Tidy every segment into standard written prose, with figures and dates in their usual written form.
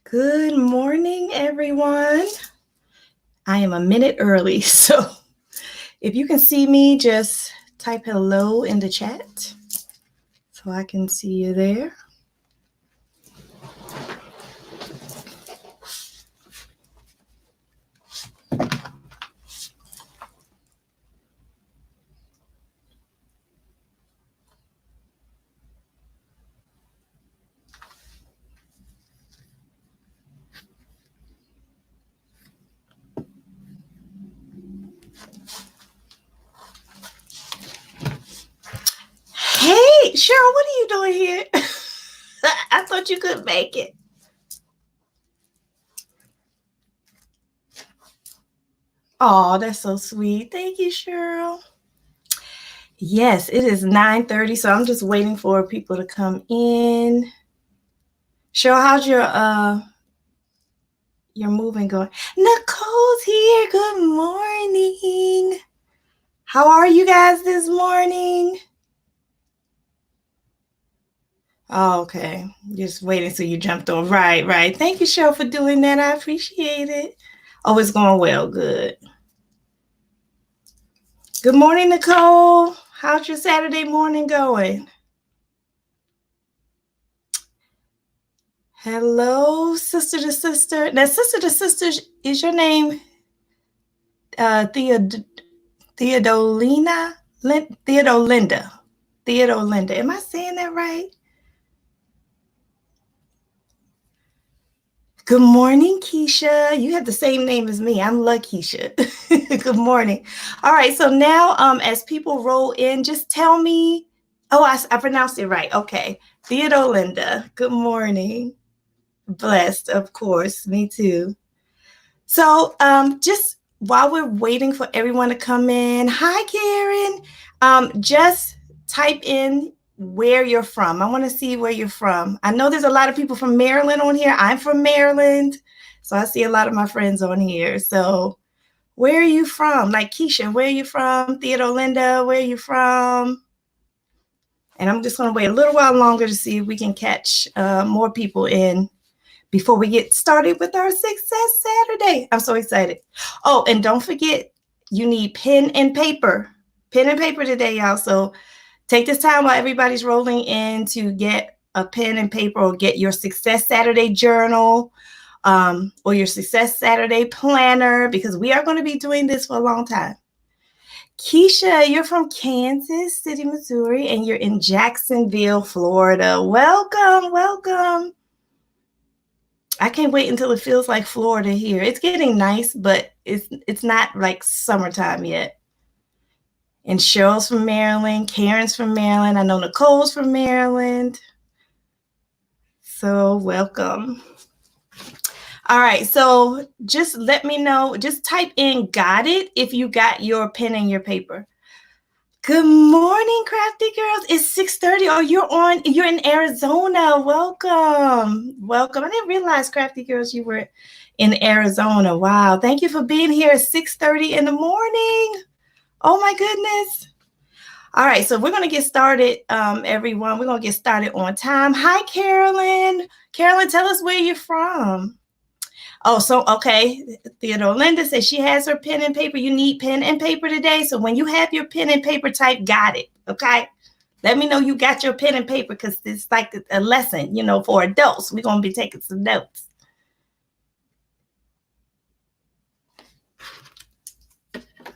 Good morning, everyone. I am a minute early, so if you can see me, just type hello in the chat so I can see you there. Hey, Cheryl, what are you doing here? I thought you could make it. Oh, that's so sweet. Thank you, Cheryl. Yes, it is 9:30, so I'm just waiting for people to come in. Cheryl, how's your moving going? Nicole's here. Good morning. How are you guys this morning? Oh, okay. Just waiting till you jumped on. Right. Thank you, Cheryl, for doing that. I appreciate it. Oh, it's going well. Good. Good morning, Nicole. How's your Saturday morning going? Hello, sister to sister. Now, sister to sister, is your name Theodolina? Theodolinda. Theodolinda. Am I saying that right? Good morning, Keisha. You have the same name as me. I'm Lakisha. Good morning. All right. So now, as people roll in, just tell me. Oh, I pronounced it right. Okay. Theodolinda. Good morning. Blessed, of course. Me too. So, just while we're waiting for everyone to come in, hi, Karen. Just type in where you're from. I want to see where you're from. I know there's a lot of people from Maryland on here. I'm from Maryland, so I see a lot of my friends on here. So, where are you from? Like Keisha, where are you from? Theodolinda, where are you from? And I'm just going to wait a little while longer to see if we can catch more people in before we get started with our Success Saturday. I'm so excited. Oh, and don't forget, you need pen and paper. Pen and paper today, y'all. So take this time while everybody's rolling in to get a pen and paper or get your Success Saturday journal or your Success Saturday planner, because we are going to be doing this for a long time. Keisha, you're from Kansas City, Missouri, and you're in Jacksonville, Florida. Welcome. I can't wait until it feels like Florida here. It's getting nice, but it's not like summertime yet. And Cheryl's from Maryland. Karen's from Maryland. I know Nicole's from Maryland. So welcome. All right. So just let me know. Just type in "got it" if you got your pen and your paper. Good morning, Crafty Girls. It's 6:30. Oh, you're in Arizona. Welcome. I didn't realize, Crafty Girls, you were in Arizona. Wow. Thank you for being here at 6:30 in the morning. Oh my goodness. All right, so we're going to get started, everyone. We're going to get started on time. Hi, Carolyn. Carolyn, tell us where you're from. Oh, so, okay. Theodolinda says she has her pen and paper. You need pen and paper today. So when you have your pen and paper, type "got it." Okay. Let me know you got your pen and paper, because it's like a lesson, for adults. We're going to be taking some notes.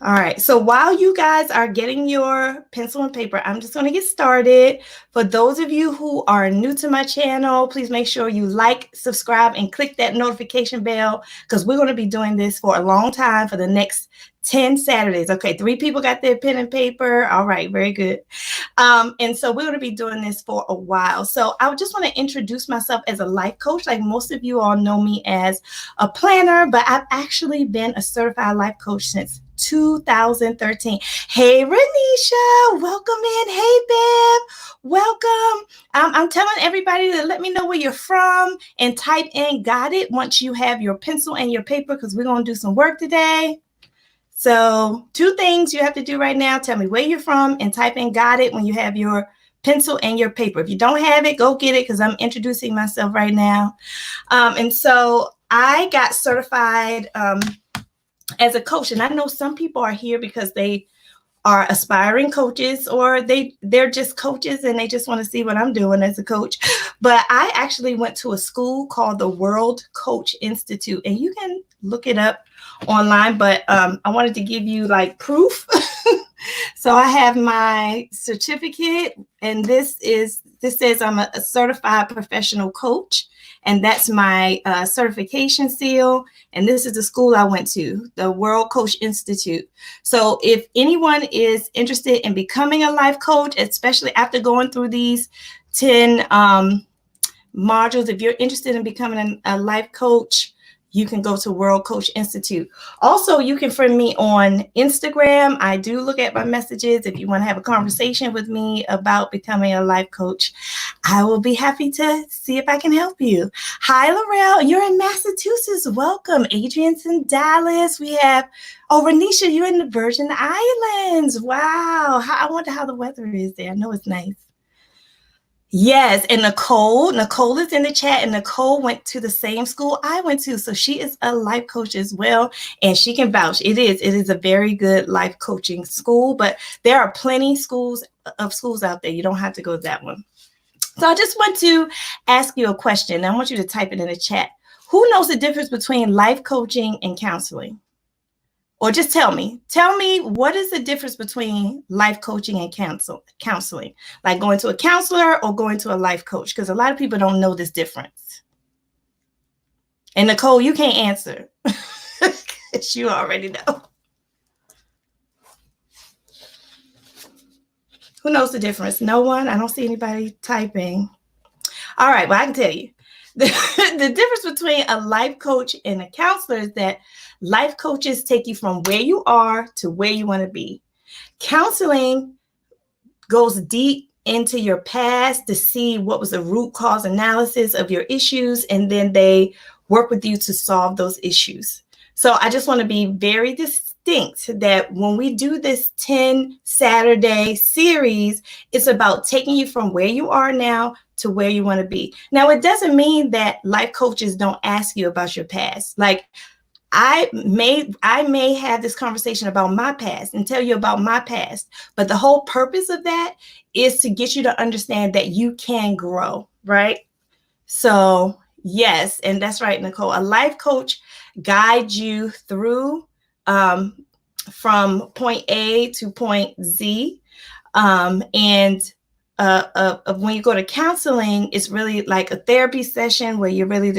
All right, so while you guys are getting your pencil and paper, I'm just going to get started. For those of you who are new to my channel, please make sure you like, subscribe, and click that notification bell, because we're going to be doing this for a long time, for the next 10 Saturdays. Okay, 3 people got their pen and paper. All right, very good. And so we're going to be doing this for a while. So I just want to introduce myself as a life coach. Like most of you all know me as a planner, but I've actually been a certified life coach since 2013. Hey, Renisha, welcome in. Hey, Bev, welcome. I'm telling everybody to let me know where you're from and type in "got it" once you have your pencil and your paper, because we're going to do some work today. So 2 things you have to do right now. Tell me where you're from and type in "got it" when you have your pencil and your paper. If you don't have it, go get it because I'm introducing myself right now. And so I got certified as a coach. And I know some people are here because they are aspiring coaches, or they're just coaches and they just want to see what I'm doing as a coach. But I actually went to a school called the World Coach Institute, and you can look it up online, but I wanted to give you like proof. So I have my certificate, and this says I'm a certified professional coach, and that's my certification seal. And this is the school I went to, the World Coach Institute. So if anyone is interested in becoming a life coach, especially after going through these 10 modules, if you're interested in becoming a life coach, you can go to World Coach Institute. Also, you can friend me on Instagram. I do look at my messages. If you want to have a conversation with me about becoming a life coach, I will be happy to see if I can help you. Hi, Laurel. You're in Massachusetts. Welcome. Adrian's in Dallas. We have, Renisha, you're in the Virgin Islands. Wow. I wonder how the weather is there. I know it's nice. Yes, and Nicole is in the chat, and Nicole went to the same school I went to, so she is a life coach as well, and she can vouch. It is a very good life coaching school, but there are plenty schools out there. You don't have to go to that one. So I just want to ask you a question. I want you to type it in the chat. Who knows the difference between life coaching and counseling? Or just tell me what is the difference between life coaching and counseling, like going to a counselor or going to a life coach? Because a lot of people don't know this difference. And Nicole, you can't answer because you already know. Who knows the difference? No one? I don't see anybody typing. All right, well, I can tell you. The difference between a life coach and a counselor is that life coaches take you from where you are to where you want to be. Counseling goes deep into your past to see what was the root cause analysis of your issues, and then they work with you to solve those issues. So I just want to be very distinct that when we do this 10 Saturday series, it's about taking you from where you are now to where you want to be. Now, it doesn't mean that life coaches don't ask you about your past. Like I may have this conversation about my past and tell you about my past, but the whole purpose of that is to get you to understand that you can grow, right? So yes, and that's right, Nicole. A life coach guides you through from point A to point Z, and when you go to counseling, it's really like a therapy session where you're really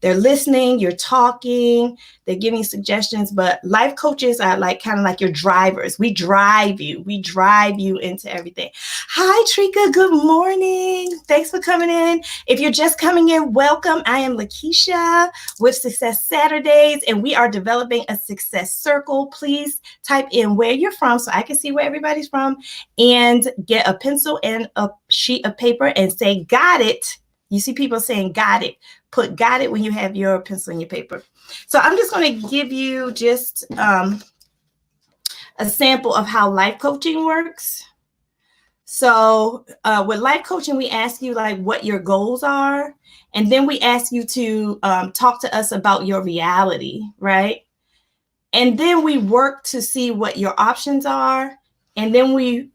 they're listening, you're talking, they're giving suggestions, but life coaches are like kind of like your drivers. We drive you into everything. Hi, Trika, good morning. Thanks for coming in. If you're just coming in, welcome. I am Lakisha with Success Saturdays, and we are developing a success circle. Please type in where you're from so I can see where everybody's from, and get a pencil and a sheet of paper and say, got it. You see people saying, got it. Put got it when you have your pencil and your paper. So I'm just going to give you just a sample of how life coaching works. So with life coaching, we ask you like what your goals are. And then we ask you to talk to us about your reality, right? And then we work to see what your options are. And then we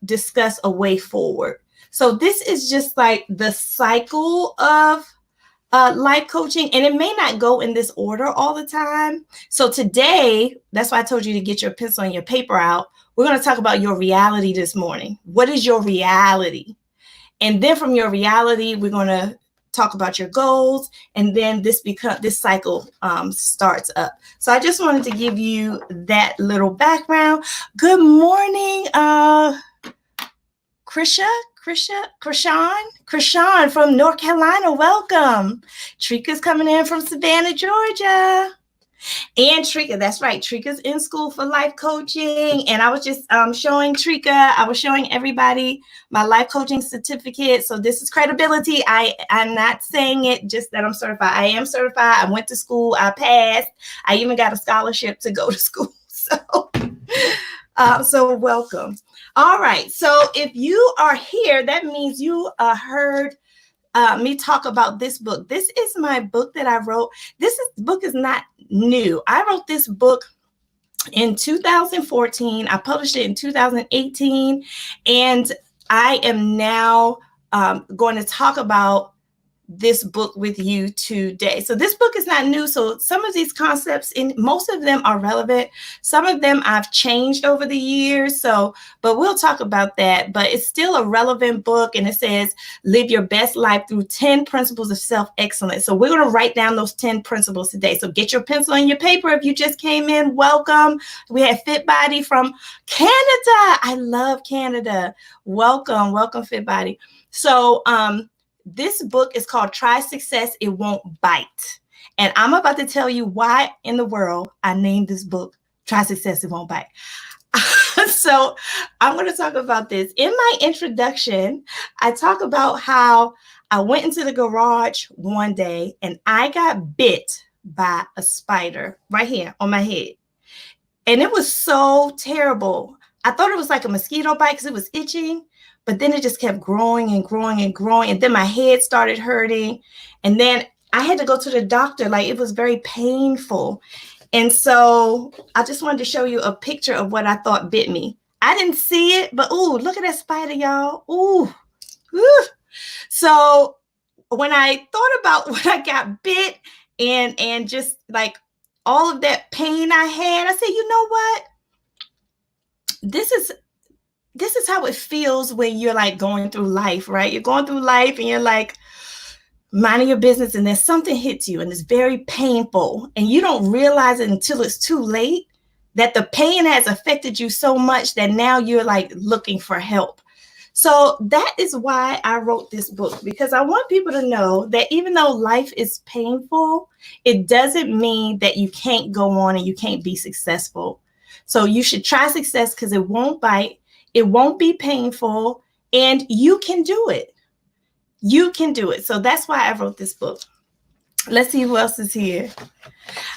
discuss a way forward. So this is just like the cycle of life coaching, and it may not go in this order all the time. So today, that's why I told you to get your pencil and your paper out. We're going to talk about your reality this morning. What is your reality? And then from your reality, we're going to talk about your goals, and then this cycle starts up. So I just wanted to give you that little background. Good morning, Krishan from North Carolina, welcome. Trika's coming in from Savannah, Georgia. And Trika, that's right, Trika's in school for life coaching. And I was just showing Trika, I was showing everybody my life coaching certificate. So this is credibility. I'm not saying it just that I'm certified. I am certified. I went to school. I passed. I even got a scholarship to go to school. So So welcome. All right. So if you are here, that means you heard me talk about this book. This is my book that I wrote. Book is not new. I wrote this book in 2014. I published it in 2018, and I am now going to talk about this book with you today. So this book is not new. So some of these concepts, most of them are relevant. Some of them I've changed over the years. But we'll talk about that. But it's still a relevant book, and it says, live your best life through 10 principles of self-excellence. So we're going to write down those 10 principles today. So get your pencil and your paper. If you just came in, welcome. We have Fit Body from Canada. I love Canada. Welcome, Fit Body. So, this book is called Try Success, It Won't Bite. And I'm about to tell you why in the world I named this book Try Success, It Won't Bite. So I'm going to talk about this. In my introduction, I talk about how I went into the garage one day and I got bit by a spider right here on my head. And it was so terrible. I thought it was like a mosquito bite because it was itching. But then it just kept growing and growing and growing. And then my head started hurting. And then I had to go to the doctor. Like, it was very painful. And so I just wanted to show you a picture of what I thought bit me. I didn't see it, but ooh, look at that spider, y'all. Ooh. So when I thought about when I got bit and just like all of that pain I had, I said, you know what? This is how it feels when you're like going through life, right? You're going through life and you're like minding your business, and then something hits you and it's very painful, and you don't realize it until it's too late that the pain has affected you so much that now you're like looking for help. So that is why I wrote this book, because I want people to know that even though life is painful, it doesn't mean that you can't go on and you can't be successful. So you should try success because it won't bite. It won't be painful, and you can do it. You can do it. So that's why I wrote this book. Let's see who else is here.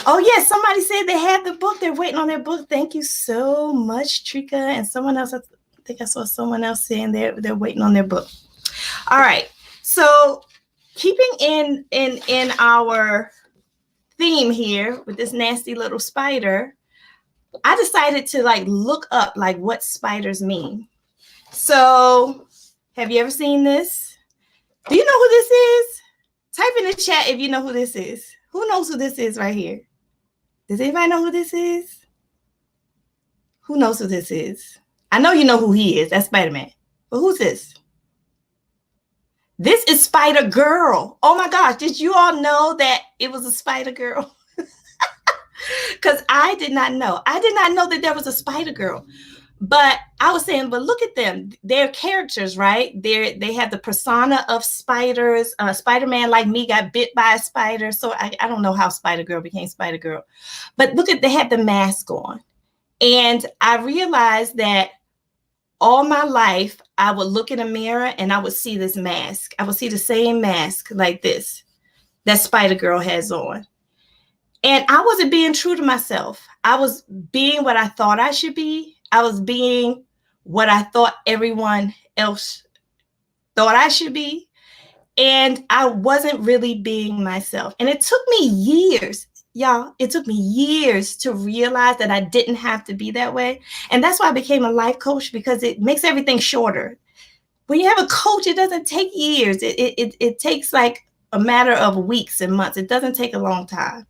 Oh, yeah, somebody said they had the book. They're waiting on their book. Thank you so much, Trika. And someone else, I think I saw someone else saying they're waiting on their book. All right. So keeping in our theme here with this nasty little spider, I decided to like look up like what spiders mean. So have you ever seen this? Do you know who this is? Type in the chat if you know who this is. Who knows who this is right here? Does anybody know who this is? Who knows who this is? I know you know who he is. That's Spider-Man. But who's this? This is Spider-Girl. Oh my gosh. Did you all know that it was a Spider-Girl? Because I did not know. I did not know that there was a Spider-Girl. But I was saying, but look at them. They're characters, right? They have the persona of spiders. Spider-Man, like me, got bit by a spider. So I don't know how Spider-Girl became Spider-Girl. But look at, they had the mask on. And I realized that all my life, I would look in a mirror and I would see this mask. I would see the same mask like this that Spider-Girl has on. And I wasn't being true to myself. I was being what I thought I should be. I was being what I thought everyone else thought I should be. And I wasn't really being myself. And it took me years, y'all. It took me years to realize that I didn't have to be that way. And that's why I became a life coach, because it makes everything shorter. When you have a coach, it doesn't take years. It takes like a matter of weeks and months. It doesn't take a long time.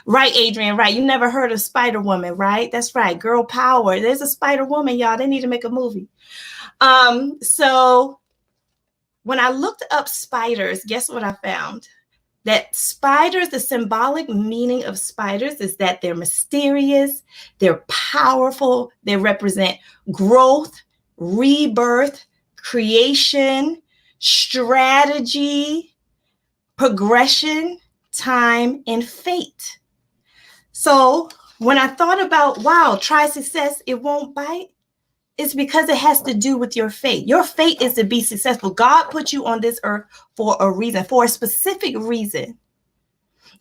Right, Adrian, right. You never heard of Spider-Woman, right? That's right. Girl power. There's a Spider-Woman, y'all. They need to make a movie. So when I looked up spiders, guess what I found? That spiders, the symbolic meaning of spiders is that they're mysterious, they're powerful, they represent growth, rebirth, creation, strategy, progression, time, and fate. So when I thought about, wow, try success, it won't bite, it's because it has to do with your fate. Your fate is to be successful. God put you on this earth for a reason, for a specific reason.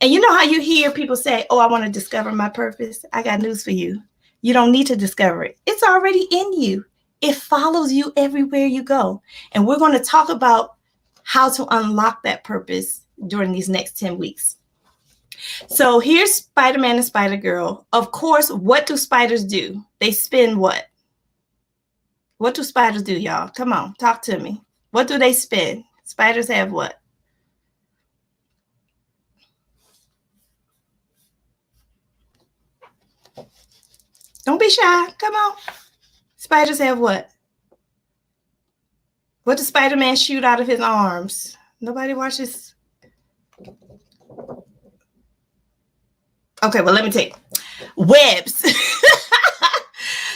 And you know how you hear people say, oh, I want to discover my purpose? I got news for you. You don't need to discover it. It's already in you. It follows you everywhere you go. And we're going to talk about how to unlock that purpose during these next 10 weeks. So here's Spider-Man and Spider-Girl. Of course, what do spiders do? They spin what? What do spiders do, y'all? Come on, talk to me. What do they spin? Spiders have what? Don't be shy. Come on. Spiders have what? What does Spider-Man shoot out of his arms? Nobody watches. Okay, well, let me take webs.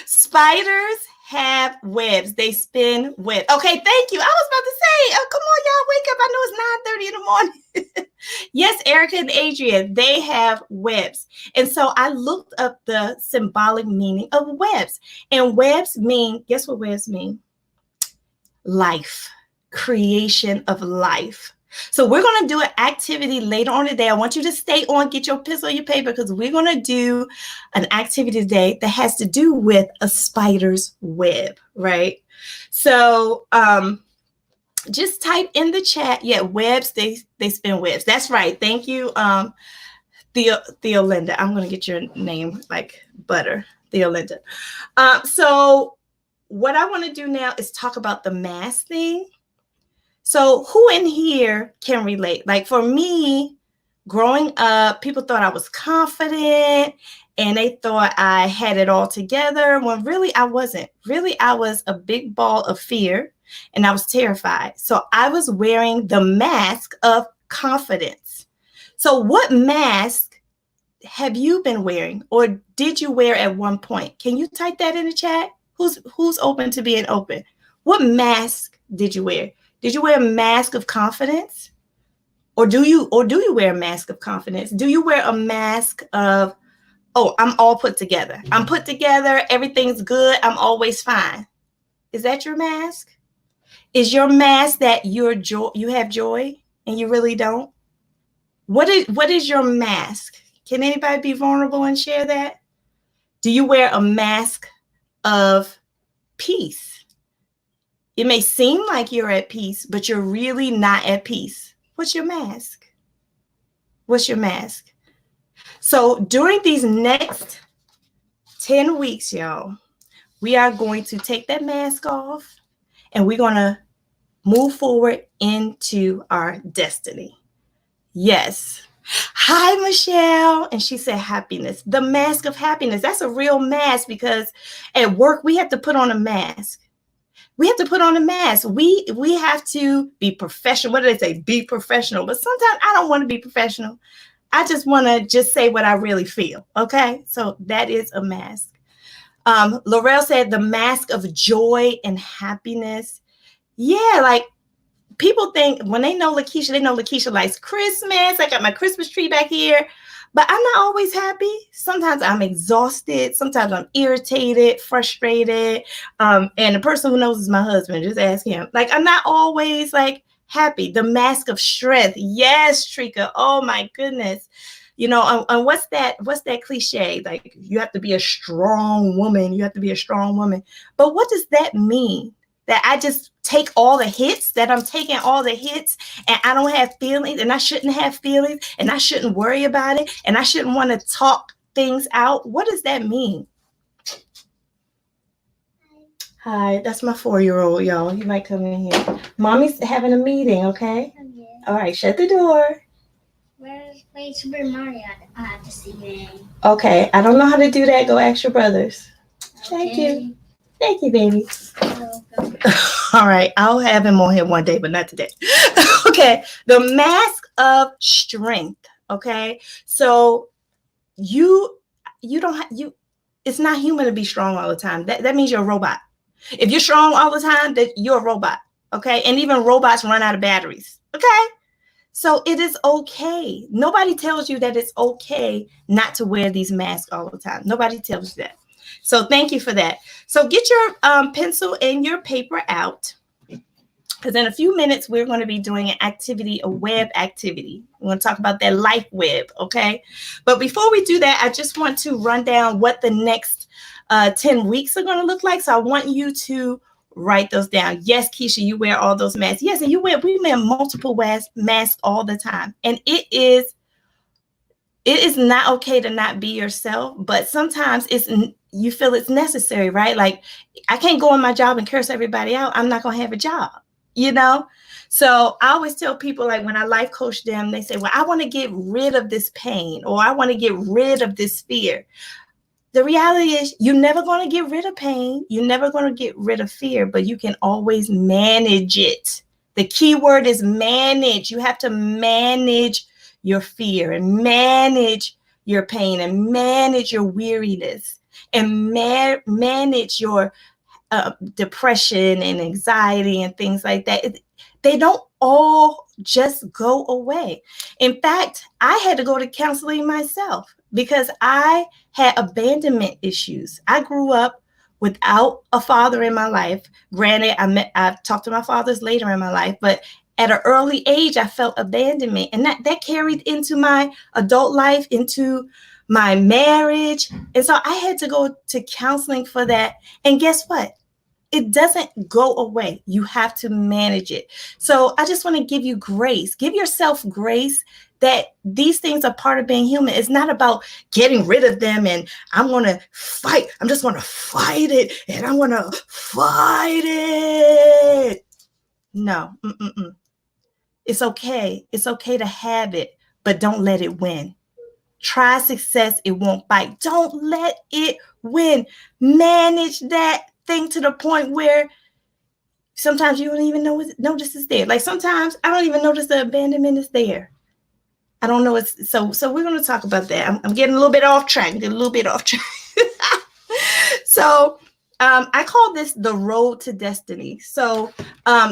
Spiders have webs. They spin webs. Okay, thank you. I was about to say, oh, come on, y'all, wake up. I know it's 9:30 in the morning. Yes, Erica and Adrian, they have webs. And so I looked up the symbolic meaning of webs. And webs mean, guess what webs mean? Life, creation of life. So we're going to do an activity later on today. I want you to stay on, get your pencil, your paper, because we're going to do an activity today that has to do with a spider's web, right? So just type in the chat. Yeah, webs, they spin webs. That's right. Thank you, Theolinda. I'm going to get your name like butter, Theolinda. So what I want to do now is talk about the mask thing. So who in here can relate? Like for me, growing up, people thought I was confident and they thought I had it all together when really I wasn't. Really, I was a big ball of fear and I was terrified. So I was wearing the mask of confidence. So what mask have you been wearing or did you wear at one point? Can you type that in the chat? Who's open to being open? What mask did you wear? Did you wear a mask of confidence? Or do you wear a mask of confidence? Do you wear a mask of, oh, I'm all put together. I'm put together. Everything's good. I'm always fine. Is that your mask? Is your mask that you have joy and you really don't? What is your mask? Can anybody be vulnerable and share that? Do you wear a mask of peace? It may seem like you're at peace, but you're really not at peace. What's your mask? What's your mask? So during these next 10 weeks, y'all, we are going to take that mask off and we're going to move forward into our destiny. Yes. Hi, Michelle. And she said happiness, the mask of happiness. That's a real mask because at work, we have to put on a mask. We have to put on a mask. We have to be professional. What do they say? Be professional. But sometimes I don't want to be professional. I just want to just say what I really feel. Okay. So that is a mask. Laurel said the mask of joy and happiness. Yeah. Like people think when they know Lakeisha likes Christmas. I got my Christmas tree back here. But I'm not always happy. Sometimes I'm exhausted. Sometimes I'm irritated, frustrated. And the person who knows is my husband. Just ask him. Like, I'm not always like happy. The mask of strength. Yes, Trika. Oh my goodness. You know, and what's that cliche? Like you have to be a strong woman. You have to be a strong woman. But what does that mean? That I just take all the hits, that I'm taking all the hits and I don't have feelings and I shouldn't have feelings and I shouldn't worry about it and I shouldn't want to talk things out. What does that mean? Hi, that's my 4-year-old, y'all. You might come in here. Mommy's having a meeting, okay? Okay. All right, shut the door. Where's Super Mario? I have to see him. Okay, I don't know how to do that. Go ask your brothers. Okay. Thank you. Thank you, baby. All right. I'll have him on here one day, but not today. Okay. The mask of strength. Okay. So you don't have, it's not human to be strong all the time. That means you're a robot. If you're strong all the time, that you're a robot. Okay. And even robots run out of batteries. Okay. So it is okay. Nobody tells you that it's okay not to wear these masks all the time. Nobody tells you that. So thank you for that. So get your pencil and your paper out because in a few minutes, we're going to be doing an activity, a web activity. We're going to talk about that life web, okay? But before we do that, I just want to run down what the next 10 weeks are going to look like. So I want you to write those down. Yes, Keisha, you wear all those masks. Yes, and we wear multiple masks all the time. And it is not okay to not be yourself, but sometimes you feel it's necessary, right? Like, I can't go on my job and curse everybody out. I'm not going to have a job, you know? So I always tell people, like, when I life coach them, they say, well, I want to get rid of this pain, or I want to get rid of this fear. The reality is, you're never going to get rid of pain. You're never going to get rid of fear, but you can always manage it. The key word is manage. You have to manage your fear and manage your pain and manage your weariness and manage your depression and anxiety and things like that. They don't all just go away. In fact, I had to go to counseling myself because I had abandonment issues. I grew up without a father in my life. Granted, I've talked to my fathers later in my life, but at an early age, I felt abandonment, and that carried into my adult life, into my marriage. And so I had to go to counseling for that. And guess what? It doesn't go away. You have to manage it. So I just want to give you grace. Give yourself grace that these things are part of being human. It's not about getting rid of them and I'm going to fight. I'm just going to fight it and I'm going to fight it. No. It's okay. It's okay to have it, but don't let it win. Try success. It won't bite. Don't let it win. Manage that thing to the point where sometimes you don't even notice it's there. Like, sometimes I don't even notice the abandonment is there. I don't know. So we're going to talk about that. I'm getting a little bit off track. So I call this the road to destiny. So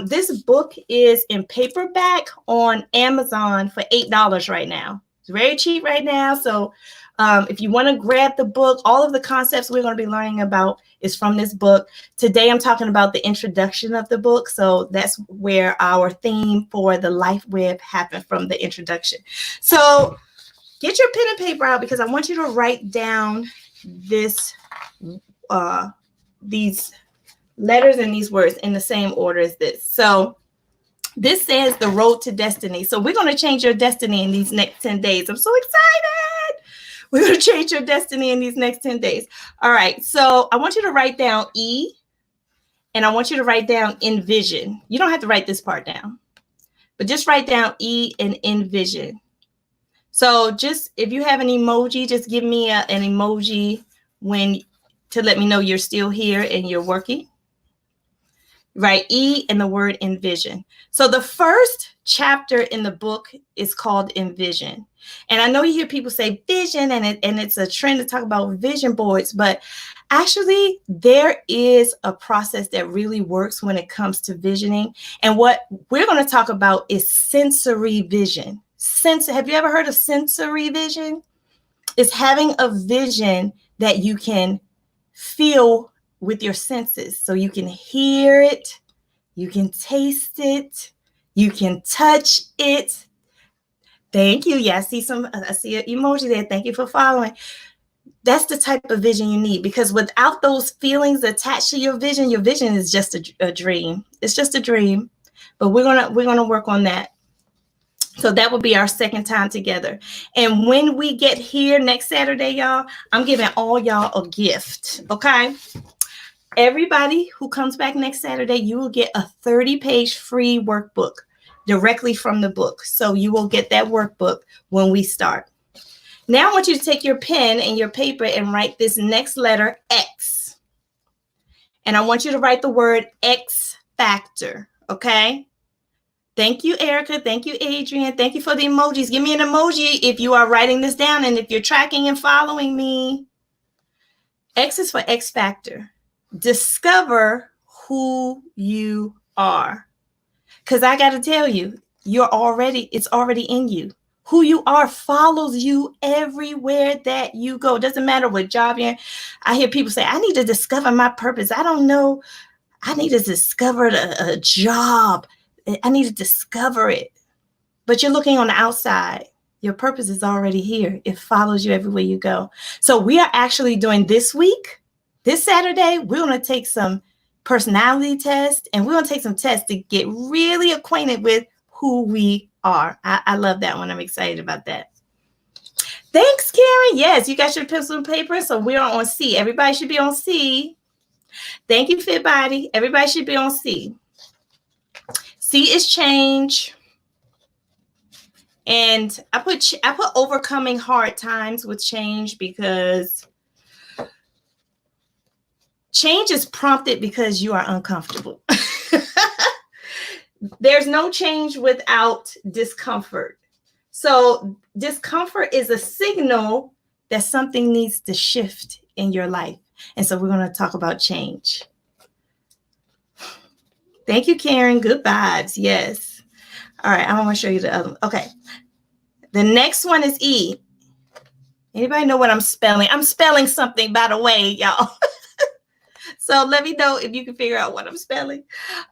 this book is in paperback on Amazon for $8 right now. It's very cheap right now. So if you want to grab the book, all of the concepts we're going to be learning about is from this book. Today, I'm talking about the introduction of the book. So that's where our theme for the Life Web happened, from the introduction. So get your pen and paper out, because I want you to write down these letters and these words in the same order as this. So this says the road to destiny. So we're going to change your destiny in these next 10 days. I'm so excited. We're going to change your destiny in these next 10 days. All right. So I want you to write down E, and I want you to write down envision. You don't have to write this part down, but just write down E and envision. So just, if you have an emoji, just give me an emoji to let me know you're still here and you're working. Right, E and the word envision. So the first chapter in the book is called Envision. And I know you hear people say vision, and it's a trend to talk about vision boards, but actually there is a process that really works when it comes to visioning. And what we're going to talk about is sensory vision. Have you ever heard of sensory vision? It's having a vision that you can feel with your senses. So you can hear it, you can taste it, you can touch it. Thank you. Yeah, I see an emoji there. Thank you for following. That's the type of vision you need, because without those feelings attached to your vision is just a dream. It's just a dream. But we're gonna work on that. So that will be our second time together. And when we get here next Saturday, y'all, I'm giving all y'all a gift. Okay. Everybody who comes back next Saturday, you will get a 30-page free workbook directly from the book. So you will get that workbook when we start. Now I want you to take your pen and your paper and write this next letter, X. And I want you to write the word X factor, okay? Thank you, Erica. Thank you, Adrian. Thank you for the emojis. Give me an emoji if you are writing this down and if you're tracking and following me. X is for X factor. Discover who you are. Because I got to tell you, it's already in you. Who you are follows you everywhere that you go. It doesn't matter what job you're in. I hear people say, I need to discover my purpose. I don't know. I need to discover a job. I need to discover it. But you're looking on the outside. Your purpose is already here. It follows you everywhere you go. So we are actually doing this week. This Saturday, we're going to take some personality tests, and we're going to take some tests to get really acquainted with who we are. I love that one. I'm excited about that. Thanks, Karen. Yes, you got your pencil and paper, so we're on C. Everybody should be on C. Thank you, Fit Body. Everybody should be on C. C is change. And I put overcoming hard times with change because change is prompted because you are uncomfortable. There's no change without discomfort. So discomfort is a signal that something needs to shift in your life. And so we're going to talk about change. Thank you, Karen. Good vibes. Yes. All right. I want to show you the other one. Okay. The next one is E. Anybody know what I'm spelling? I'm spelling something, by the way, y'all. So let me know if you can figure out what I'm spelling.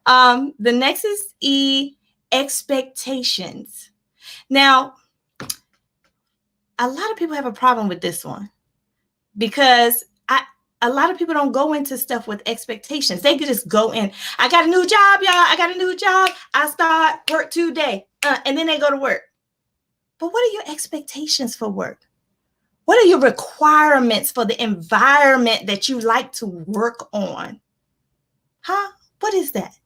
The next is E, expectations. Now, a lot of people have a problem with this one because a lot of people don't go into stuff with expectations. They could just go in. I got a new job, y'all. I got a new job. I start work today. And then they go to work. But what are your expectations for work? What are your requirements for the environment that you like to work on? Huh? What is that?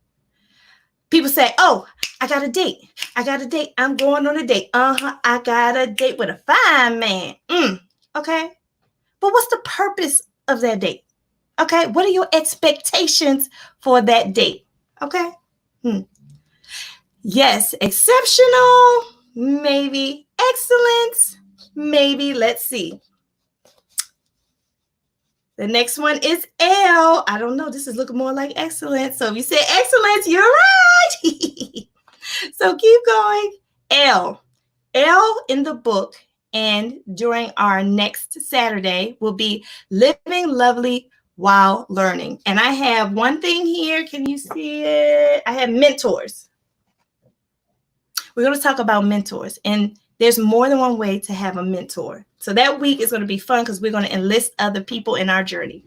People say, oh, I got a date. I got a date. I'm going on a date. I got a date with a fine man. Okay. But what's the purpose of that date? Okay. What are your expectations for that date? Okay. Yes. Exceptional. Maybe. Excellence. Maybe. Let's see. The next one is L. I don't know. This is looking more like excellence. So if you say excellence, you're right. So keep going. L. L in the book and during our next Saturday will be living lovely while learning. And I have one thing here. Can you see it? I have mentors. We're going to talk about mentors. And there's more than one way to have a mentor. So that week is going to be fun because we're going to enlist other people in our journey.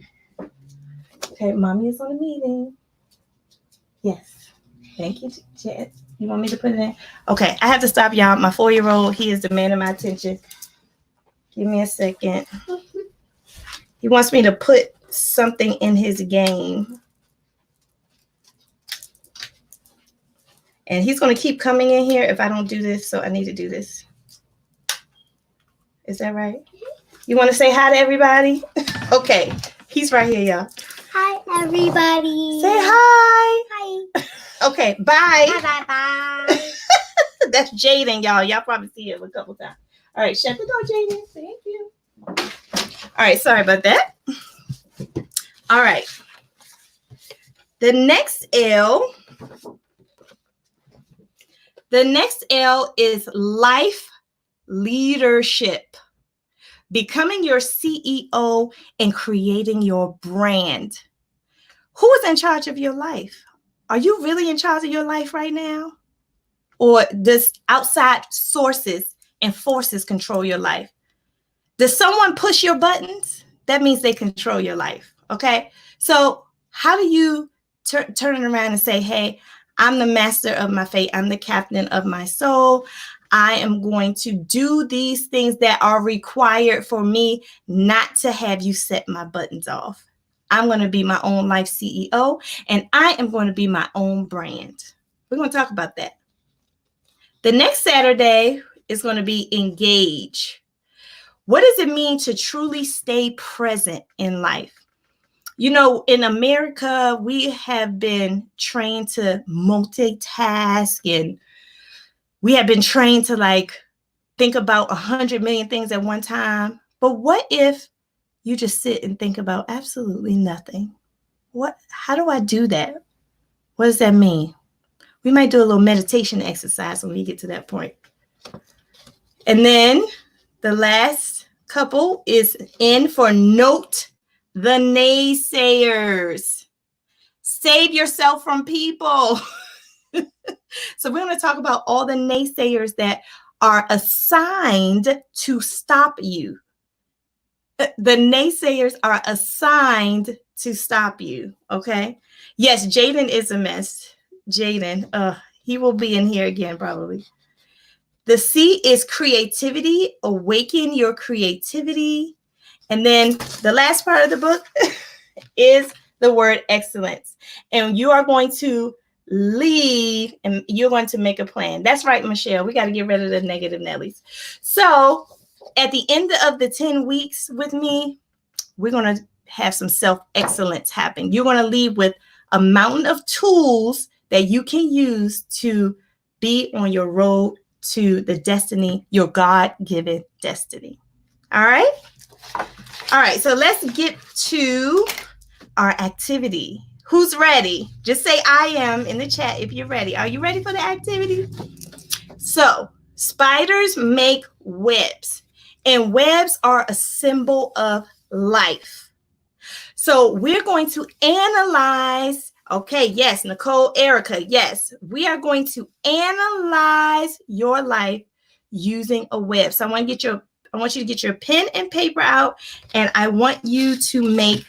Okay, Mommy is on a meeting. Yes. Thank you, Chad. You want me to put it in? Okay, I have to stop, y'all. My 4-year-old, he is demanding my attention. Give me a second. He wants me to put something in his game. And he's going to keep coming in here if I don't do this, so I need to do this. Is that right? You want to say hi to everybody? Okay. He's right here, y'all. Hi, everybody. Say hi. Hi. Okay, bye. Bye. That's Jaden, y'all. Y'all probably see him a couple times. All right, shut the door, Jaden. Thank you. All right, sorry about that. All right. The next L is life leadership. Becoming your CEO and creating your brand. Who is in charge of your life? Are you really in charge of your life right now? Or does outside sources and forces control your life? Does someone push your buttons? That means they control your life. Okay. So how do you turn it around and say, hey, I'm the master of my fate. I'm the captain of my soul. I am going to do these things that are required for me not to have you set my buttons off. I'm going to be my own life CEO, and I am going to be my own brand. We're going to talk about that. The next Saturday is going to be engage. What does it mean to truly stay present in life? You know, in America, we have been trained to multitask, and we have been trained to think about 100 million things at one time. But what if you just sit and think about absolutely nothing? How do I do that? What does that mean? We might do a little meditation exercise when we get to that point. And then the last couple is N for note the naysayers. Save yourself from people. So we're going to talk about all the naysayers that are assigned to stop you. The naysayers are assigned to stop you. Okay. Yes, Jaden is a mess. Jaden, he will be in here again probably. The C is creativity. Awaken your creativity. And then the last part of the book is the word excellence. And you are going to leave and you're going to make a plan. That's right, Michelle. We got to get rid of the negative Nellies. So at the end of the 10 weeks with me, we're going to have some self-excellence happen. You're going to leave with a mountain of tools that you can use to be on your road to the destiny, your God-given destiny. All right? All right, so let's get to our activity. Who's ready? Just say I am in the chat if you're ready. Are you ready for the activity? So, spiders make webs, and webs are a symbol of life. So, we're going to analyze. Okay, yes, Nicole, Erica, yes. We are going to analyze your life using a web. So, I want you to get your pen and paper out, and I want you to make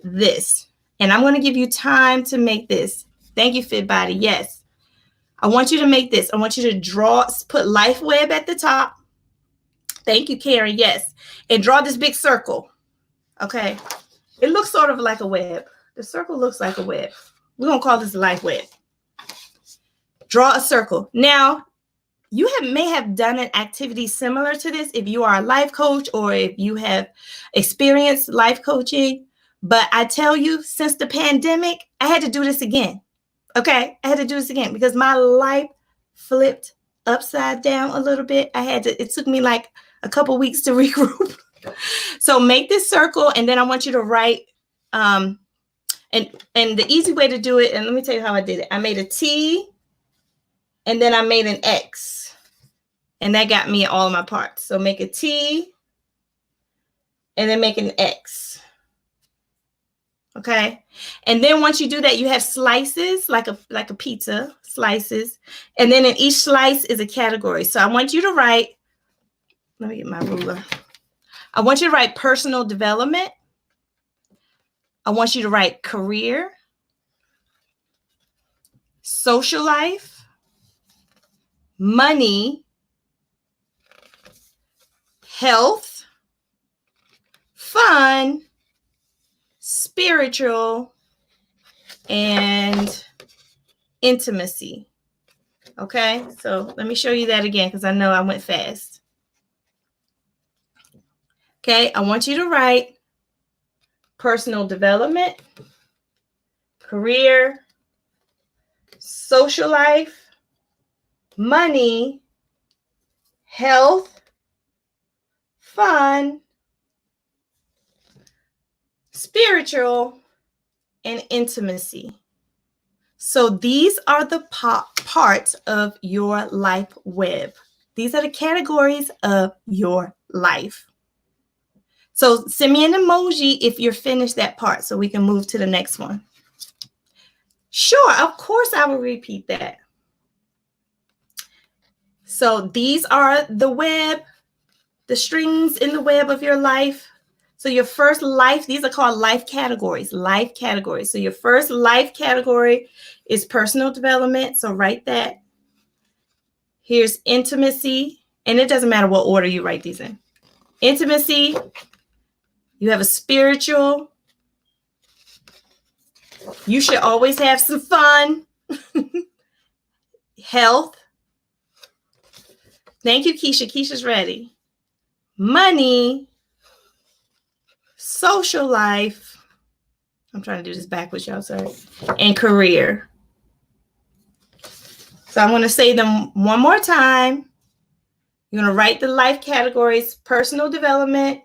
this. And I'm going to give you time to make this. Thank you, Fit Body. Yes. I want you to make this. I want you to put life web at the top. Thank you, Karen. Yes. And draw this big circle. Okay. It looks sort of like a web. The circle looks like a web. We're going to call this life web. Draw a circle. Now, you may have done an activity similar to this if you are a life coach or if you have experienced life coaching. But I tell you, since the pandemic, I had to do this again. Okay, I had to do this again because my life flipped upside down a little bit. It took me like a couple weeks to regroup. So make this circle, and then I want you to write, and the easy way to do it, and let me tell you how I did it. I made a T, and then I made an X, and that got me all of my parts. So make a T, and then make an X. Okay. And then once you do that, you have slices like a pizza, slices. And then in each slice is a category. So I want you to write, let me get my ruler. I want you to write personal development. I want you to write career, social life, money, health, fun, spiritual, and intimacy. Okay, so let me show you that again because I know I went fast. Okay, I want you to write personal development, career, social life, money, health, fun, spiritual, and intimacy. So these are the parts of your life web. These are the categories of your life. So send me an emoji if you're finished that part so we can move to the next one. Sure, of course I will repeat that. So these are the web, the strings in the web of your life. So your first life, these are called life categories, life categories. So your first life category is personal development. So write that. Here's intimacy. And it doesn't matter what order you write these in. Intimacy. You have a spiritual. You should always have some fun. Health. Thank you, Keisha. Keisha's ready. Money. Social life. I'm trying to do this backwards, y'all. Sorry. And career. So I'm going to say them one more time. You're going to write the life categories: personal development,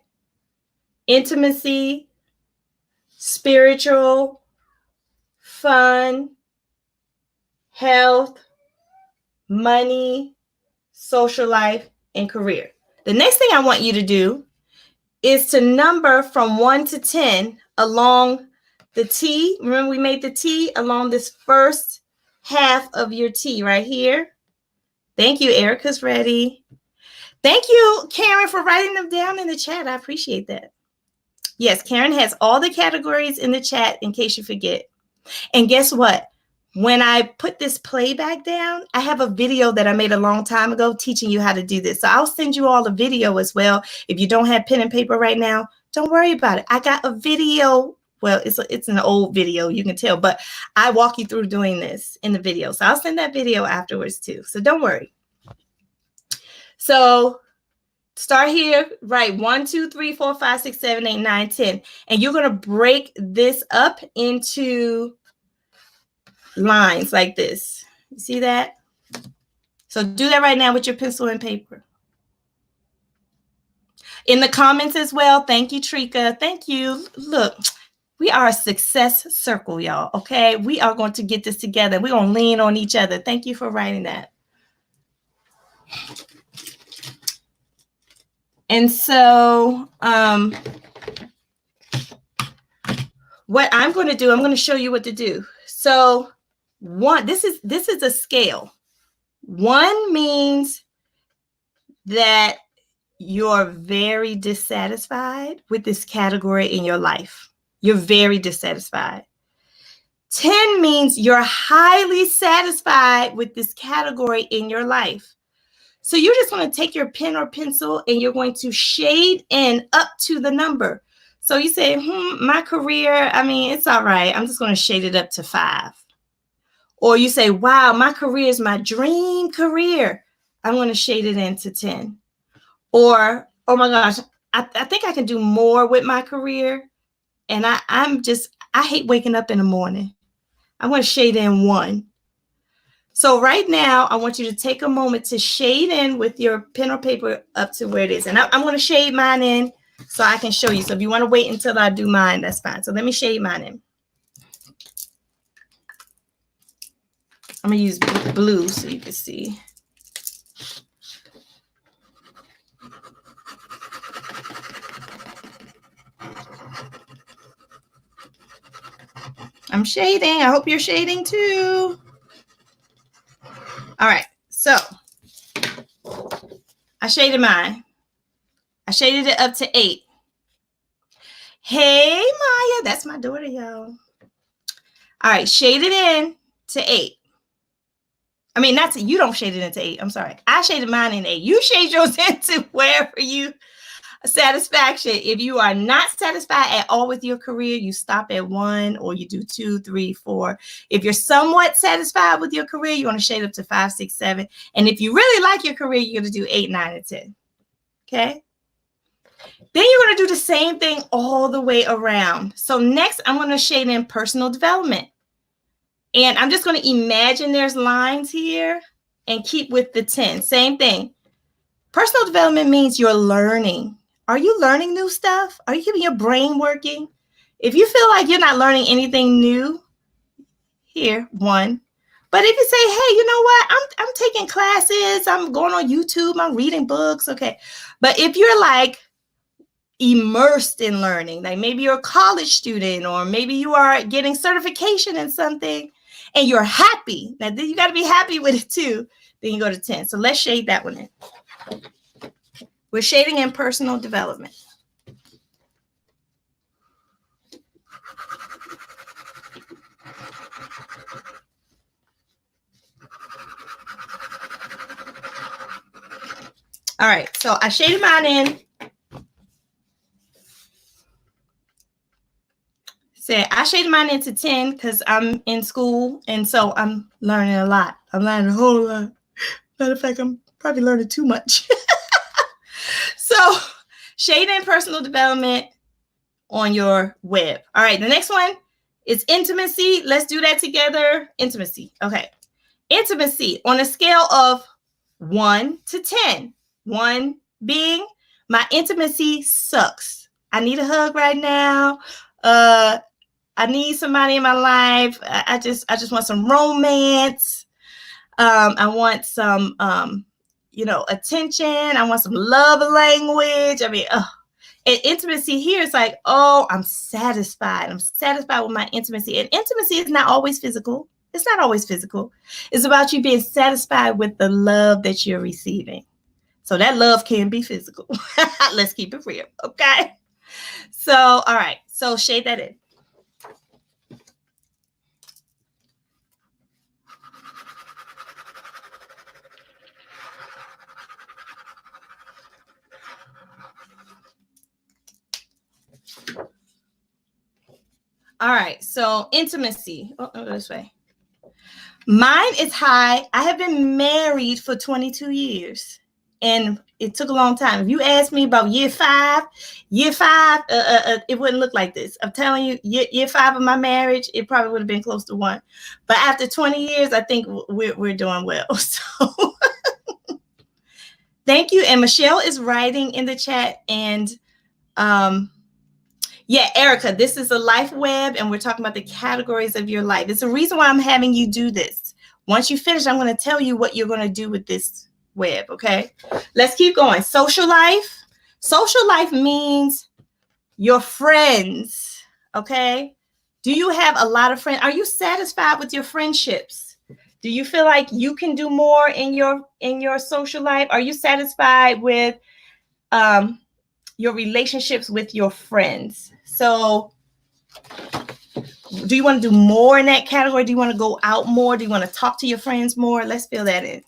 intimacy, spiritual, fun, health, money, social life, and career. The next thing I want you to do is to number from 1 to 10 along the T. Remember we made the T along this first half of your T right here. Thank you. Erica's ready. Thank you, Karen, for writing them down in the chat. I appreciate that. Yes, Karen has all the categories in the chat in case you forget. And guess what? When I put this playback down, I have a video that I made a long time ago teaching you how to do this. So I'll send you all the video as well. If you don't have pen and paper right now, don't worry about it. I got a video. Well, it's an old video, you can tell, but I walk you through doing this in the video. So I'll send that video afterwards too. So don't worry. So start here, right? 1, 2, 3, 4, 5, 6, 7, 8, 9, 10. And you're going to break this up into lines like this. You see that? So do that right now with your pencil and paper. In the comments as well. Thank you, Trika. Thank you. Look, we are a success circle, y'all. Okay. We are going to get this together. We're going to lean on each other. Thank you for writing that. And so what I'm going to do, I'm going to show you what to do. So this is a scale. 1 means that you're very dissatisfied with this category in your life. You're very dissatisfied. 10 means you're highly satisfied with this category in your life. So you're just going to take your pen or pencil and you're going to shade in up to the number. So you say, my career, I mean, it's all right. I'm just going to shade it up to 5. Or you say, wow, my career is my dream career. I'm going to shade it into 10. Or, oh my gosh, I think I can do more with my career. And I hate waking up in the morning. I'm going to shade in 1. So right now, I want you to take a moment to shade in with your pen or paper up to where it is. And I'm going to shade mine in so I can show you. So if you want to wait until I do mine, that's fine. So let me shade mine in. I'm going to use blue so you can see. I'm shading. I hope you're shading too. All right. So I shaded mine. I shaded it up to 8. Hey, Maya. That's my daughter, y'all. All right. Shaded in to 8. I mean, you don't shade it into 8. I'm sorry. I shaded mine in 8. You shade yours into wherever you satisfaction. If you are not satisfied at all with your career, you stop at 1 or you do 2, 3, 4. If you're somewhat satisfied with your career, you want to shade up to 5, 6, 7. And if you really like your career, you're going to do 8, 9, and 10. Okay. Then you're going to do the same thing all the way around. So next, I'm going to shade in personal development. And I'm just going to imagine there's lines here and keep with the 10. Same thing. Personal development means you're learning. Are you learning new stuff? Are you keeping your brain working? If you feel like you're not learning anything new, here, 1. But if you say, hey, you know what? I'm taking classes. I'm going on YouTube. I'm reading books. Okay. But if you're like immersed in learning, like maybe you're a college student or maybe you are getting certification in something and you're happy. Now, you got to be happy with it too. Then you go to 10. So let's shade that one in. We're shading in personal development. All right, so I shaded mine in. I shaded mine into 10 because I'm in school, and so I'm learning a lot. I'm learning a whole lot. Matter of fact, I'm probably learning too much. So shade in personal development on your web. All right, the next one is intimacy. Let's do that together. Intimacy. Okay. Intimacy on a scale of 1 to 10. 1 being my intimacy sucks. I need a hug right now. I need somebody in my life. I just want some romance. I want some attention. I want some love language. I mean, and intimacy here is like, oh, I'm satisfied. I'm satisfied with my intimacy. And intimacy is not always physical. It's not always physical. It's about you being satisfied with the love that you're receiving. So that love can be physical. Let's keep it real. Okay. So, all right. So shade that in. All right. So intimacy. Oh, this way. Mine is high. I have been married for 22 years. And it took a long time. If you asked me about year five, it wouldn't look like this. I'm telling you, year five of my marriage, it probably would have been close to 1. But after 20 years, I think we're doing well. So thank you. And Michelle is writing in the chat. And yeah, Erica, this is a life web, and we're talking about the categories of your life. It's the reason why I'm having you do this. Once you finish, I'm going to tell you what you're going to do with this web, okay? Let's keep going. Social life. Social life means your friends, okay? Do you have a lot of friends? Are you satisfied with your friendships? Do you feel like you can do more in your social life? Are you satisfied with your relationships with your friends? So do you want to do more in that category? Do you want to go out more? Do you want to talk to your friends more? Let's fill that in.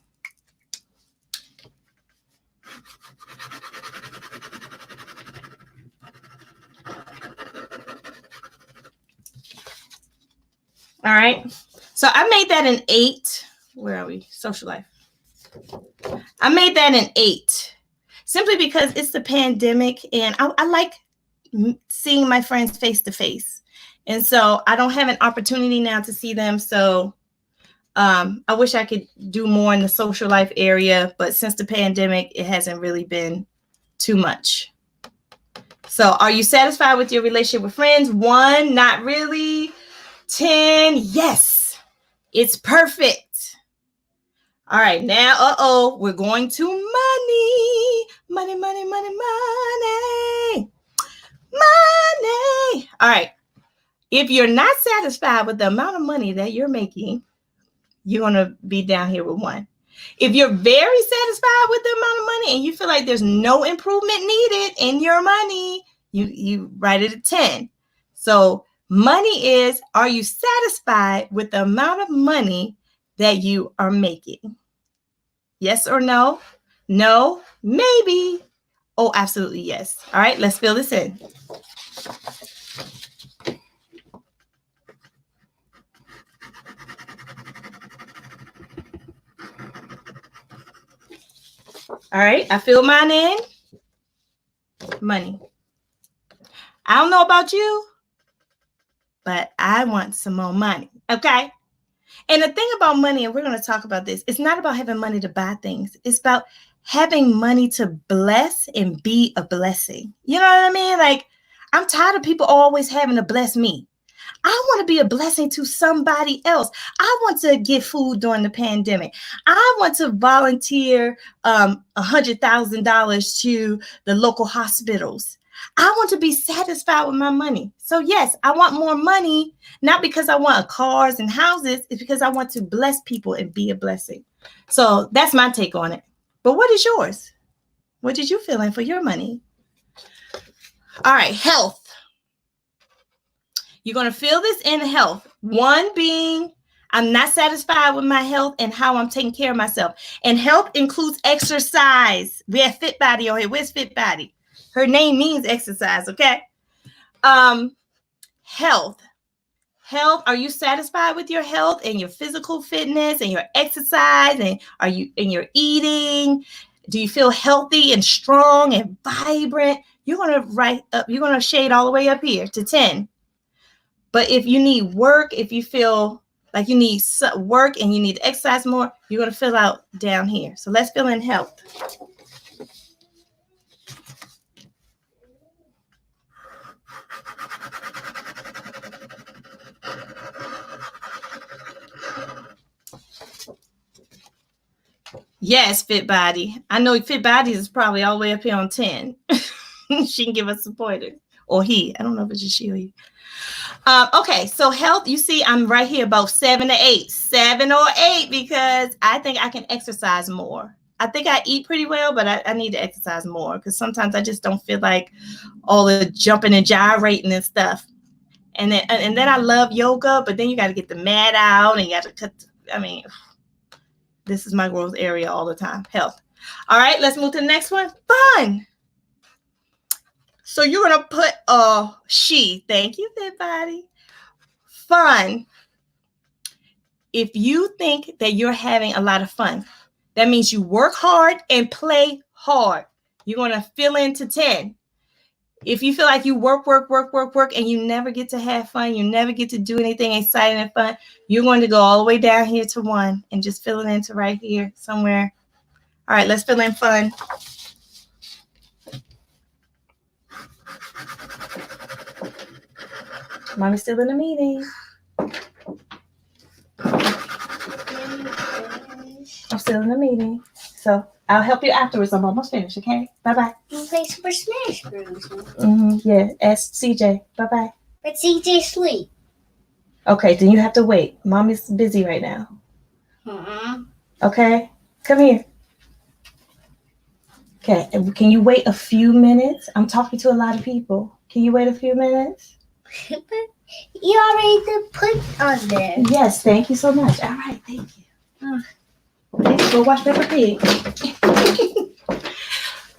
All right. So I made that an 8. Where are we? Social life. I made that an 8 simply because it's the pandemic, and I like seeing my friends face to face. And so I don't have an opportunity now to see them. So I wish I could do more in the social life area, but since the pandemic, it hasn't really been too much. So are you satisfied with your relationship with friends? 1, not really. 10, yes, it's perfect. All right, now, we're going to money. Money, money, money, money. Money. All right. If you're not satisfied with the amount of money that you're making, you're going to be down here with 1. If you're very satisfied with the amount of money and you feel like there's no improvement needed in your money, you write it at 10. So money is, are you satisfied with the amount of money that you are making? Yes or no? No, maybe. Oh, absolutely yes. All right, let's fill this in. All right, I fill mine in. Money. I don't know about you, but I want some more money, okay? And the thing about money, and we're going to talk about this, it's not about having money to buy things. It's about having money to bless and be a blessing. You know what I mean? Like, I'm tired of people always having to bless me. I want to be a blessing to somebody else. I want to get food during the pandemic. I want to volunteer $100,000 to the local hospitals. I want to be satisfied with my money. So yes, I want more money, not because I want cars and houses. It's because I want to bless people and be a blessing. So that's my take on it. But what is yours? What did you fill in for your money? All right, health. You're going to fill this in health. 1 being, I'm not satisfied with my health and how I'm taking care of myself. And health includes exercise. We have Fit Body on here. Where's Fit Body? Her name means exercise, okay? Health. Health. Are you satisfied with your health and your physical fitness and your exercise? And are you in your eating? Do you feel healthy and strong and vibrant? You're going to write up, you're going to shade all the way up here to 10. But if you need work, if you feel like you need work and you need to exercise more, you're going to fill out down here. So let's fill in health. Yes, Fit Body. I know Fit Body is probably all the way up here on 10. She can give us some pointers. Or he. I don't know if it's just she or he. Okay, so health, you see, I'm right here about 7 to 8. 7 or 8 because I think I can exercise more. I think I eat pretty well, but I need to exercise more because sometimes I just don't feel like all the jumping and gyrating and stuff. And then I love yoga, but then you got to get the mat out and you got to cut. This is my growth area all the time. Health. All right, let's move to the next one. Fun. So you're going to put she. Thank you, Fit Body. Fun. If you think that you're having a lot of fun, that means you work hard and play hard. You're going to fill into 10. If you feel like you work, and you never get to have fun, you never get to do anything exciting and fun, you're going to go all the way down here to 1 and just fill it into right here somewhere. All right, let's fill in fun. Mommy's still in the meeting. I'm still in the meeting. So I'll help you afterwards. I'm almost finished, okay? Bye-bye. We'll play Super Smash Bros. Yeah, ask CJ. Bye-bye. But CJ sleep. Okay, then you have to wait. Mommy's busy right now. Okay? Come here. Okay, can you wait a few minutes? I'm talking to a lot of people. Can you wait a few minutes? But you already did put on there. Yes, thank you so much. All right, thank you. Okay, go watch Peppa Pig.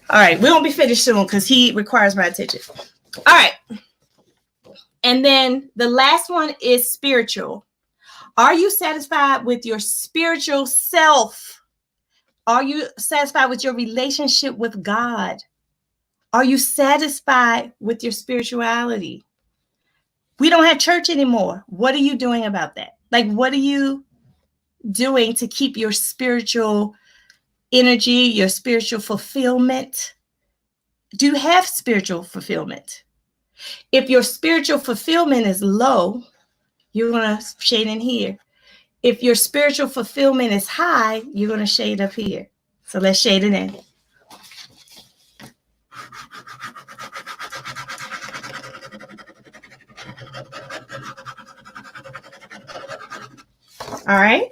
All right, we won't be finished soon because he requires my attention. All right. And then the last one is spiritual. Are you satisfied with your spiritual self? Are you satisfied with your relationship with God? Are you satisfied with your spirituality? We don't have church anymore. What are you doing about that? Like, what are you doing to keep your spiritual energy, your spiritual fulfillment? Do you have spiritual fulfillment? If your spiritual fulfillment is low, you're going to shade in here. If your spiritual fulfillment is high, you're going to shade up here. So let's shade it in. All right.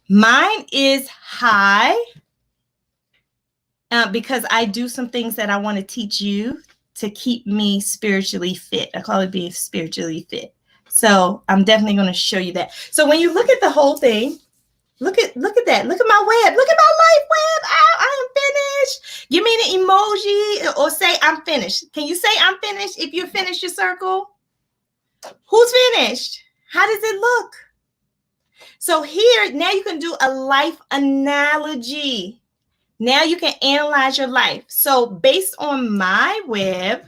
Mine is high because I do some things that I want to teach you to keep me spiritually fit. I call it being spiritually fit. So I'm definitely going to show you that. So when you look at the whole thing, look at that. Look at my web. Look at my life web. I am finished. Give me an emoji or say I'm finished. Can you say I'm finished if you finish your circle? Who's finished? How does it look? So here, now you can do a life analogy. Now you can analyze your life. So based on my web,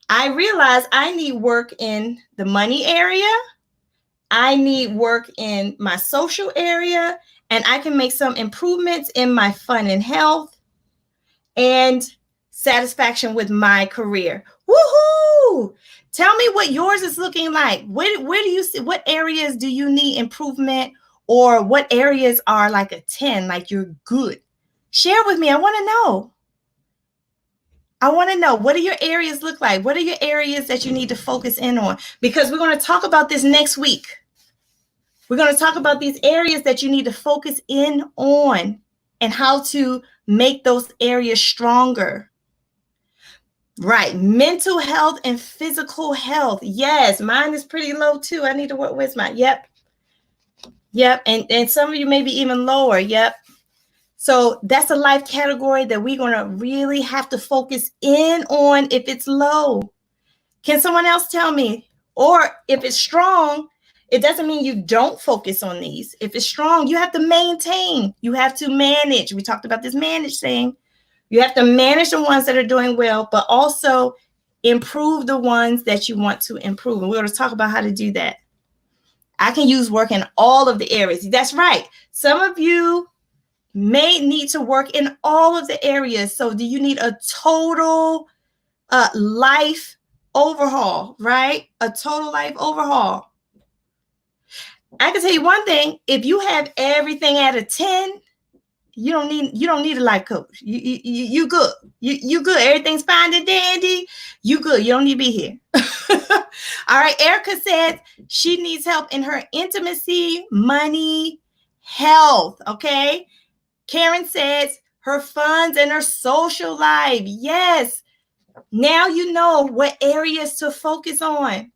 I realize I need work in the money area. I need work in my social area, and I can make some improvements in my fun and health and satisfaction with my career. Woohoo! Tell me what yours is looking like. Where do you see, what areas do you need improvement, or what areas are like a 10, like you're good? Share with me. I want to know. What do your areas look like? What are your areas that you need to focus in on? Because we're going to talk about this next week. We're going to talk about these areas that you need to focus in on and how to make those areas stronger. Right. Mental health and physical health. Yes, mine is pretty low too. I need to work with mine. Yep. And some of you may be even lower. Yep. So that's a life category that we're going to really have to focus in on if it's low. Can someone else tell me? Or if it's strong, it doesn't mean you don't focus on these. If it's strong, you have to maintain. You have to manage. We talked about this manage thing. You have to manage the ones that are doing well, but also improve the ones that you want to improve. And we're going to talk about how to do that. I can use work in all of the areas. That's right. Some of you may need to work in all of the areas. So do you need a total life overhaul, right? A total life overhaul. I can tell you one thing. If you have everything at a 10, you don't need a life coach. You good. You good. Everything's fine and dandy. You good. You don't need to be here. All right. Erica said she needs help in her intimacy, money, health, okay? Karen says her funds and her social life. Yes. Now you know what areas to focus on.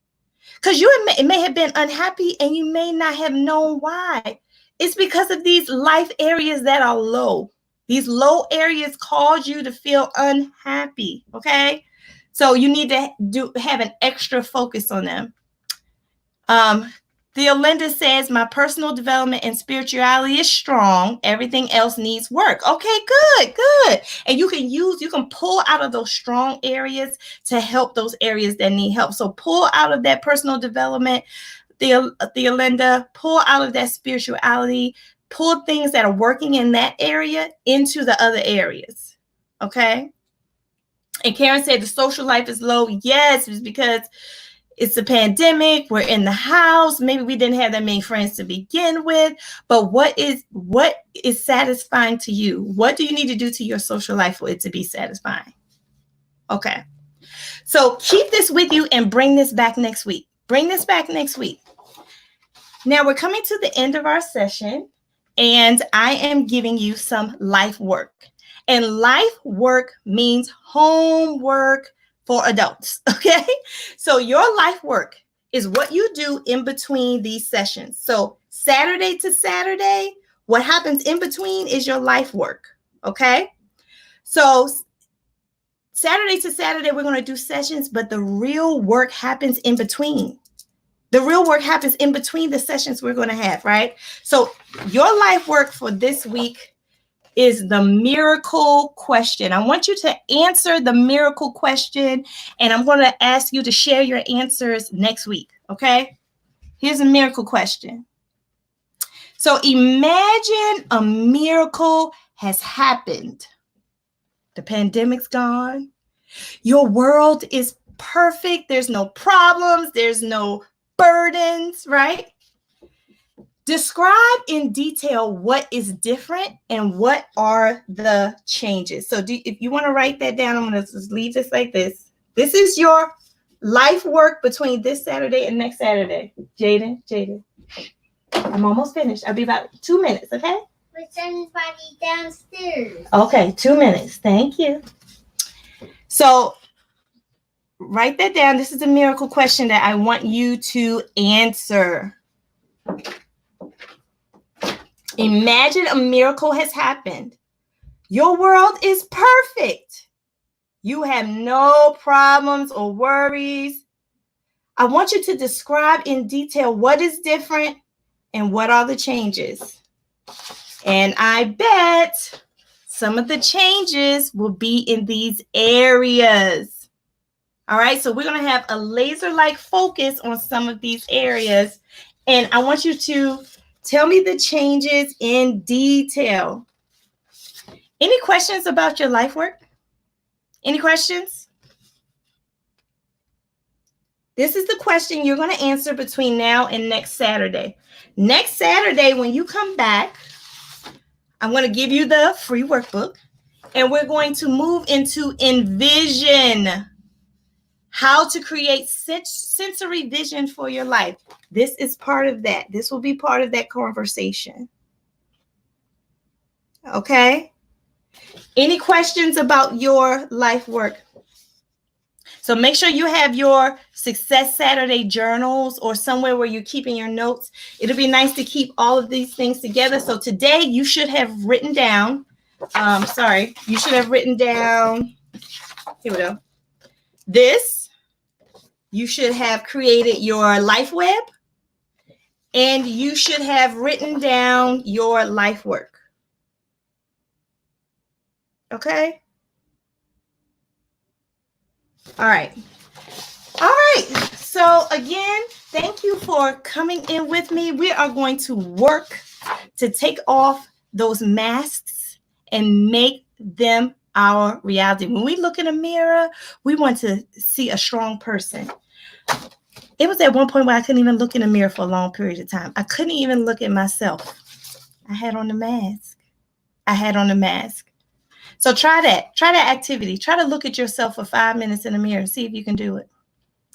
Because it may have been unhappy and you may not have known why. It's because of these life areas that are low. These low areas cause you to feel unhappy, okay? So you need to have an extra focus on them. Theolinda says, my personal development and spirituality is strong. Everything else needs work. Okay, good. And you can pull out of those strong areas to help those areas that need help. So pull out of that personal development, Theolinda, pull out of that spirituality, pull things that are working in that area into the other areas. Okay. And Karen said the social life is low. Yes, it's because it's a pandemic. We're in the house. Maybe we didn't have that many friends to begin with. But what is satisfying to you? What do you need to do to your social life for it to be satisfying? Okay. So keep this with you and bring this back next week. Now we're coming to the end of our session, and I am giving you some life work. And life work means homework for adults, okay? So your life work is what you do in between these sessions. So Saturday to Saturday, what happens in between is your life work, okay? So Saturday to Saturday, we're going to do sessions, but the real work happens in between. The real work happens in between the sessions we're going to have, right? So your life work for this week is the miracle question. I want you to answer the miracle question, and I'm going to ask you to share your answers next week, okay? Here's a miracle question. So imagine a miracle has happened. The pandemic's gone. Your world is perfect. There's no problems. There's no burdens, right? Describe in detail what is different and what are the changes. So if you want to write that down, I'm going to just leave this like this. This is your life work between this Saturday and next Saturday. Jaden, I'm almost finished. I'll be about 2 minutes, okay? With somebody downstairs. Okay, 2 minutes. Thank you. So write that down. This is a miracle question that I want you to answer. Imagine a miracle has happened. Your world is perfect. You have no problems or worries. I want you to describe in detail what is different and what are the changes. And I bet some of the changes will be in these areas. All right, so we're going to have a laser-like focus on some of these areas. And I want you to tell me the changes in detail. Any questions about your life work? Any questions? This is the question you're going to answer between now and next Saturday. Next Saturday, when you come back, I'm going to give you the free workbook, and we're going to move into envision. How to create sensory vision for your life. This is part of that. This will be part of that conversation. Okay? Any questions about your life work? So make sure you have your Success Saturday journals or somewhere where you're keeping your notes. It'll be nice to keep all of these things together. So today you should have written down, you should have written down, here we go. This. You should have created your life web, and you should have written down your life work. Okay? All right. So again, thank you for coming in with me. We are going to work to take off those masks and make them our reality. When we look in a mirror, we want to see a strong person. It was at one point where I couldn't even look in the mirror for a long period of time. I couldn't even look at myself. I had on the mask. So try that. Try that activity. Try to look at yourself for 5 minutes in the mirror and see if you can do it.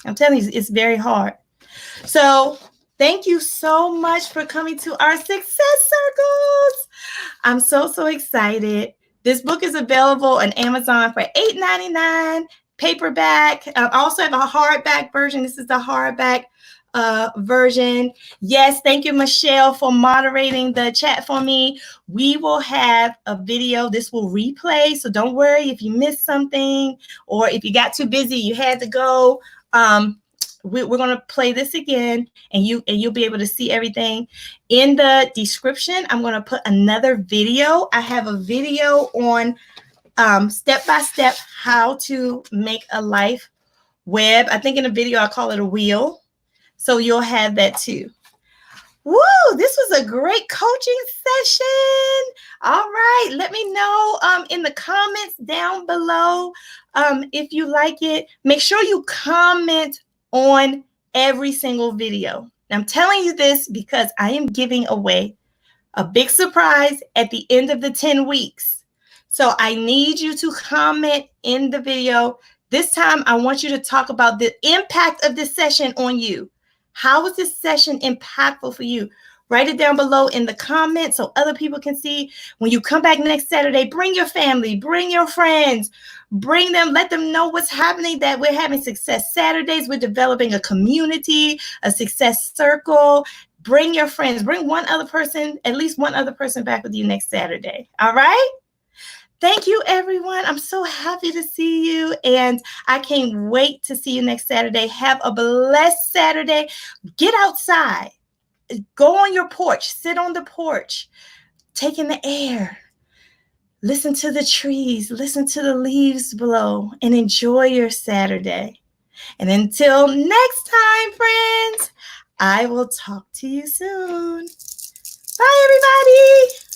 I'm telling you, it's very hard. So Thank you so much for coming to our Success Circles. I'm so excited. This book is available on Amazon for $8.99, paperback. I also have a hardback version. This is the hardback version. Yes, thank you, Michelle, for moderating the chat for me. We will have a video. This will replay, so don't worry if you missed something or if you got too busy, you had to go. We're going to play this again, and you'll be able to see everything. In the description, I'm going to put another video. I have a video on step-by-step how to make a life web. I think in the video I call it a wheel. So you'll have that too. Woo, this was a great coaching session. All right, let me know in the comments down below if you like it. Make sure you comment on every single video. I'm telling you this because I am giving away a big surprise at the end of the 10 weeks. So I need you to comment in the video. This time, I want you to talk about the impact of this session on you. How was this session impactful for you? Write it down below in the comments so other people can see. When you come back next Saturday, bring your family, bring your friends, bring them, let them know what's happening, that we're having Success Saturdays. We're developing a community, a success circle. Bring your friends, bring one other person, at least one other person back with you next Saturday. All right? Thank you, everyone. I'm so happy to see you, and I can't wait to see you next Saturday. Have a blessed Saturday. Get outside. Go on your porch. Sit on the porch. Take in the air. Listen to the trees. Listen to the leaves blow, and enjoy your Saturday. And until next time, friends, I will talk to you soon. Bye, everybody.